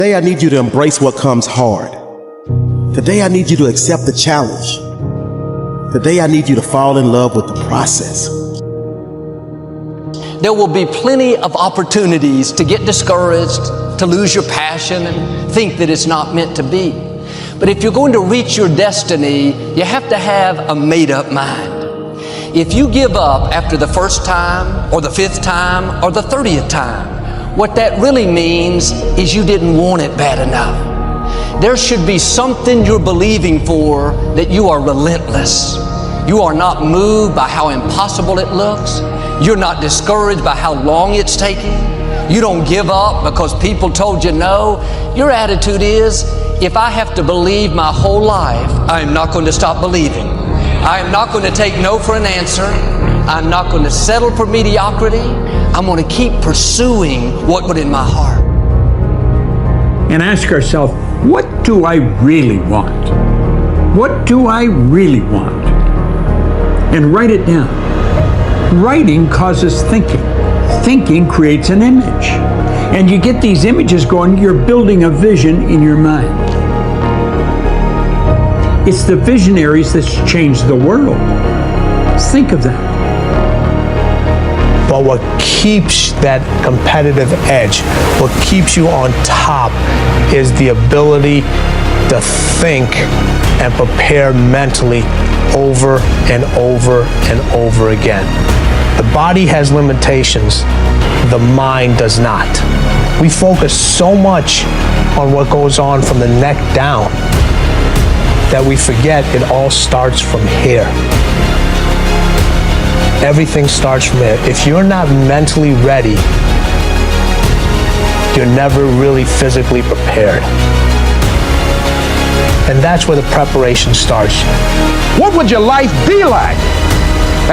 Today I need you to embrace what comes hard. Today I need you to accept the challenge. Today I need you to fall in love with the process. There will be plenty of opportunities to get discouraged, to lose your passion and think that it's not meant to be. But if you're going to reach your destiny, you have to have a made-up mind. If you give up after the first time, or the 5th time, or the 30th time, what that really means is you didn't want it bad enough. There should be something you're believing for, that you are relentless. You are not moved by how impossible it looks. You're not discouraged by how long it's taking. You don't give up because people told you no. Your attitude is, if I have to believe my whole life, I am not going to stop believing. I am not going to take no for an answer. I'm not going to settle for mediocrity. I'm going to keep pursuing what was in my heart. And ask ourselves, what do I really want? What do I really want? And write it down. Writing causes thinking. Thinking creates an image. And you get these images going, you're building a vision in your mind. It's the visionaries that's changed the world. Think of that. But what keeps that competitive edge, what keeps you on top, is the ability to think and prepare mentally over and over and over again. The body has limitations, the mind does not. We focus so much on what goes on from the neck down that we forget it all starts from here. Everything starts from here. If you're not mentally ready, you're never really physically prepared. And that's where the preparation starts. What would your life be like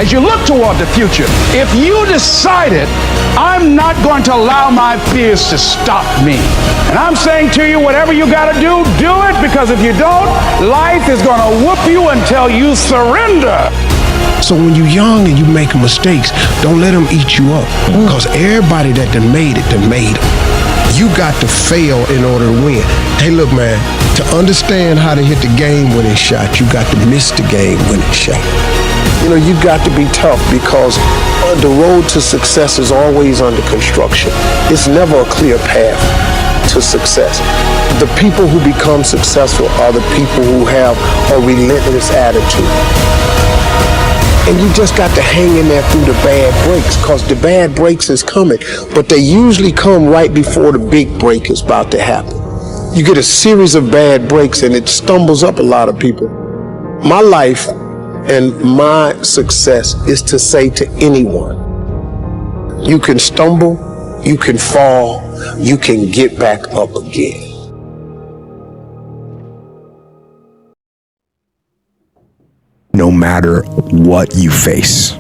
as you look toward the future if you decided, I'm not going to allow my fears to stop me? And I'm saying to you, whatever you got to do it, because if you don't, life is going to whoop you until you surrender. So when you're young and you're making mistakes, don't let them eat you up. Because everybody that done made it. You got to fail in order to win. Hey, look, man, to understand how to hit the game-winning shot, you got to miss the game-winning shot. You know, you got to be tough, because the road to success is always under construction. It's never a clear path to success. The people who become successful are the people who have a relentless attitude. And you just got to hang in there through the bad breaks, because the bad breaks is coming, but they usually come right before the big break is about to happen. You get a series of bad breaks and it stumbles up a lot of people. My life and my success is to say to anyone, you can stumble, you can fall, you can get back up again. No matter what you face,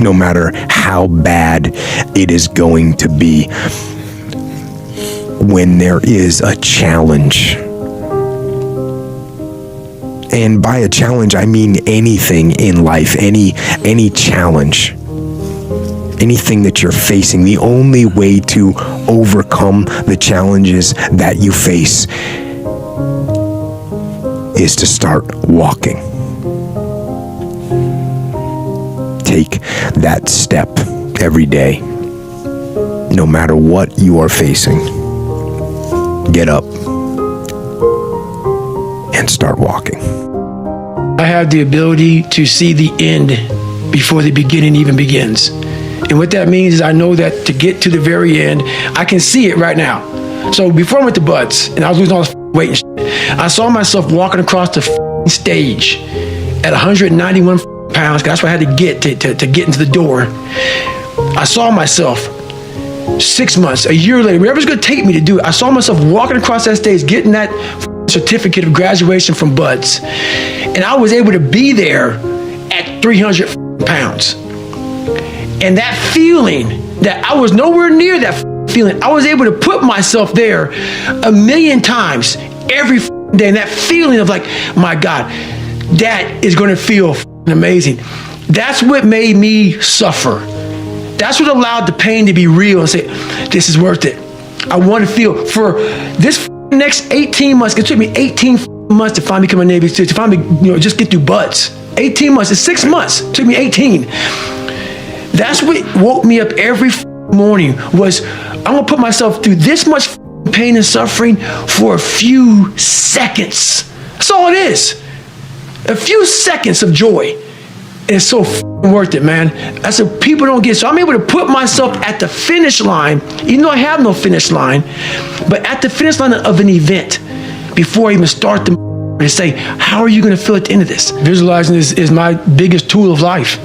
no matter how bad it is going to be, when there is a challenge, and by a challenge I mean anything in life, any challenge, anything that you're facing, the only way to overcome the challenges that you face is to start walking. Take that step every day, no matter what you are facing. Get up and start walking. I have the ability to see the end before the beginning even begins. And what that means is I know that to get to the very end, I can see it right now. So before I went to Buds and I was losing all this weight and shit, I saw myself walking across the stage at 191 pounds. That's what I had to get to get into the door. I saw myself 6 months, a year later, whatever's going to take me to do it. I saw myself walking across that stage, getting that certificate of graduation from Buds. And I was able to be there at 300 pounds. And that feeling that I was nowhere near that feeling, I was able to put myself there 1,000,000 times every day. And that feeling of like, my God, that is going to feel amazing. That's what made me suffer. That's what allowed the pain to be real and say, this is worth it. I want to feel for this next 18 months. It took me 18 months to finally become a Navy SEAL, to finally, just get through buds. 18 months. It's 6 months. It took me 18. That's what woke me up every morning. Was I'm gonna put myself through this much pain and suffering for a few seconds. That's all it is. A few seconds of joy. It's so worth it, man. That's what people don't get. So I'm able to put myself at the finish line, even though I have no finish line, but at the finish line of an event before I even start to say, how are you going to feel at the end of this? Visualizing is my biggest tool of life.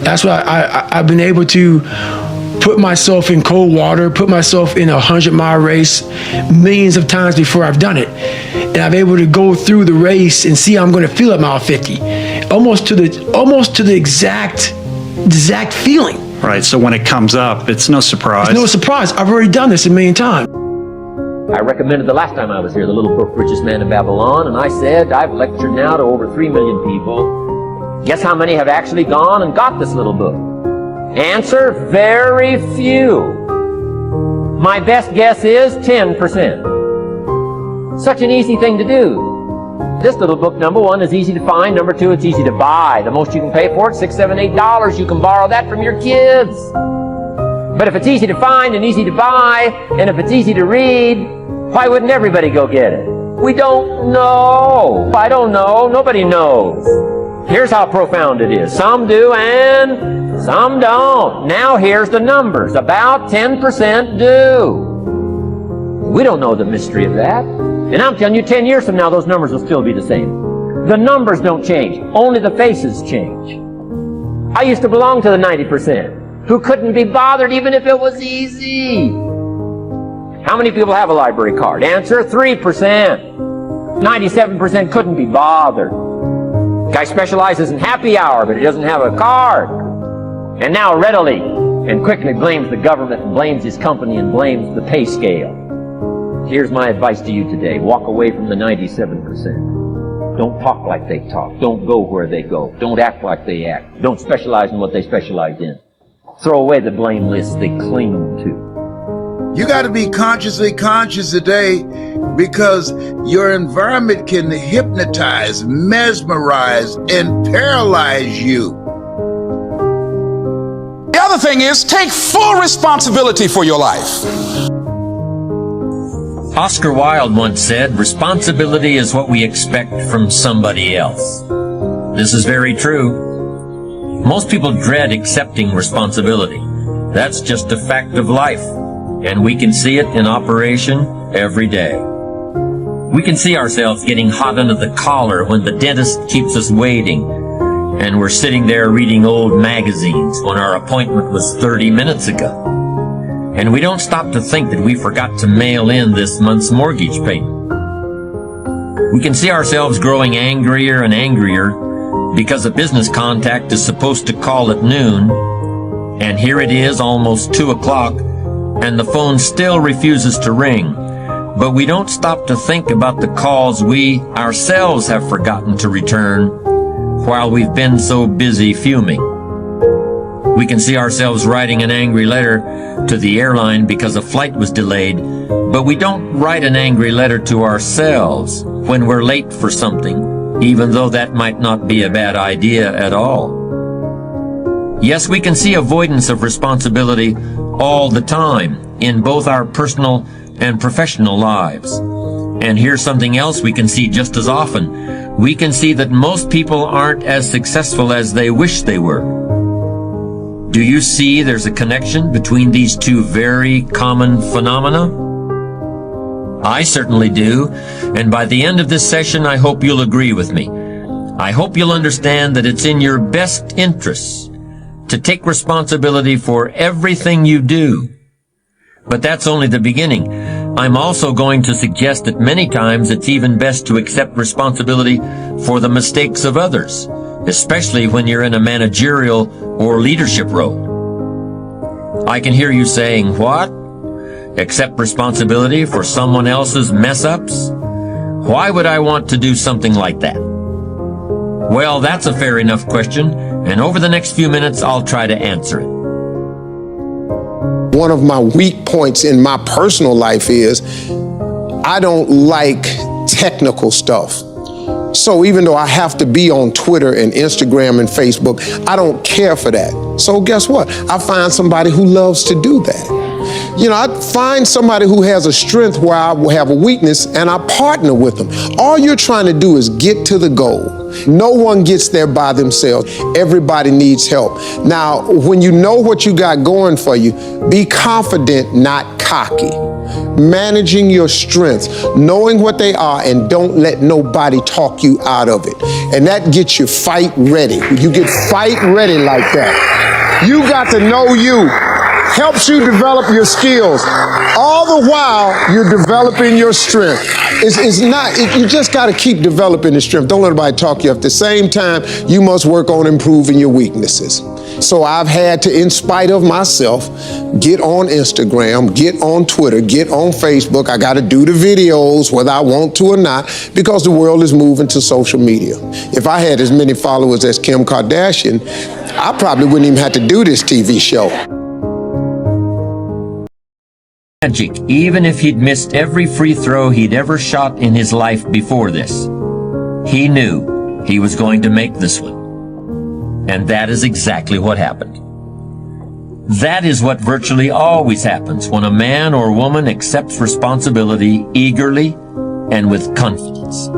That's why I've been able to put myself in cold water, put myself in a 100-mile race millions of times before I've done it. And I'm able to go through the race and see how I'm going to feel at mile 50. Almost to the exact feeling. Right, so when it comes up, it's no surprise. It's no surprise. I've already done this a million times. I recommended the last time I was here, the Little Brook, Richest Man in Babylon, and I said, I've lectured now to over 3 million people. Guess how many have actually gone and got this little book? Answer, very few. My best guess is 10%. Such an easy thing to do. This little book, number one, is easy to find. Number two, it's easy to buy. The most you can pay for it, $6, $7, $8. You can borrow that from your kids. But if it's easy to find and easy to buy, and if it's easy to read, why wouldn't everybody go get it? We don't know. I don't know. Nobody knows. Here's how profound it is. Some do and some don't. Now here's the numbers. About 10% do. We don't know the mystery of that. And I'm telling you, 10 years from now, those numbers will still be the same. The numbers don't change. Only the faces change. I used to belong to the 90% who couldn't be bothered even if it was easy. How many people have a library card? Answer, 3%. 97% couldn't be bothered. Guy specializes in happy hour, but he doesn't have a card. And now readily and quickly blames the government and blames his company and blames the pay scale. Here's my advice to you today. Walk away from the 97%. Don't talk like they talk. Don't go where they go. Don't act like they act. Don't specialize in what they specialize in. Throw away the blame lists they cling to. You got to be consciously conscious today, because your environment can hypnotize, mesmerize, and paralyze you. The other thing is, take full responsibility for your life. Oscar Wilde once said, responsibility is what we expect from somebody else. This is very true. Most people dread accepting responsibility. That's just a fact of life, and we can see it in operation every day. We can see ourselves getting hot under the collar when the dentist keeps us waiting, and we're sitting there reading old magazines when our appointment was 30 minutes ago. And we don't stop to think that we forgot to mail in this month's mortgage payment. We can see ourselves growing angrier and angrier because a business contact is supposed to call at noon, and here it is almost 2 o'clock, and the phone still refuses to ring. But we don't stop to think about the calls we ourselves have forgotten to return while we've been so busy fuming. We can see ourselves writing an angry letter to the airline because a flight was delayed, but we don't write an angry letter to ourselves when we're late for something, even though that might not be a bad idea at all. Yes, we can see avoidance of responsibility all the time in both our personal and professional lives. And here's something else we can see just as often. We can see that most people aren't as successful as they wish they were. Do you see there's a connection between these two very common phenomena? I certainly do, and by the end of this session, I hope you'll agree with me. I hope you'll understand that it's in your best interests to take responsibility for everything you do. But that's only the beginning. I'm also going to suggest that many times it's even best to accept responsibility for the mistakes of others, especially when you're in a managerial or leadership role. I can hear you saying, what? Accept responsibility for someone else's mess-ups? Why would I want to do something like that? Well, that's a fair enough question, and over the next few minutes, I'll try to answer it. one of my weak points in my personal life is I don't like technical stuff. So even though I have to be on Twitter and Instagram and Facebook, I don't care for that. So guess what? I find somebody who loves to do that. You know, I find somebody who has a strength where I will have a weakness, and I partner with them. All you're trying to do is get to the goal. No one gets there by themselves. Everybody needs help. Now, when you know what you got going for you, be confident, not cocky. Managing your strengths, knowing what they are, and don't let nobody talk you out of it. And that gets you fight ready. You get fight ready like that. You got to know you. Helps you develop your skills. All the while, you're developing your strength. You just got to keep developing the strength. Don't let anybody talk you up. At the same time, you must work on improving your weaknesses. So I've had to, in spite of myself, get on Instagram, get on Twitter, get on Facebook. I got to do the videos whether I want to or not, because the world is moving to social media. If I had as many followers as Kim Kardashian, I probably wouldn't even have to do this TV show. Magic, even if he'd missed every free throw he'd ever shot in his life before this. He knew he was going to make this one. And that is exactly what happened. That is what virtually always happens when a man or woman accepts responsibility eagerly and with confidence.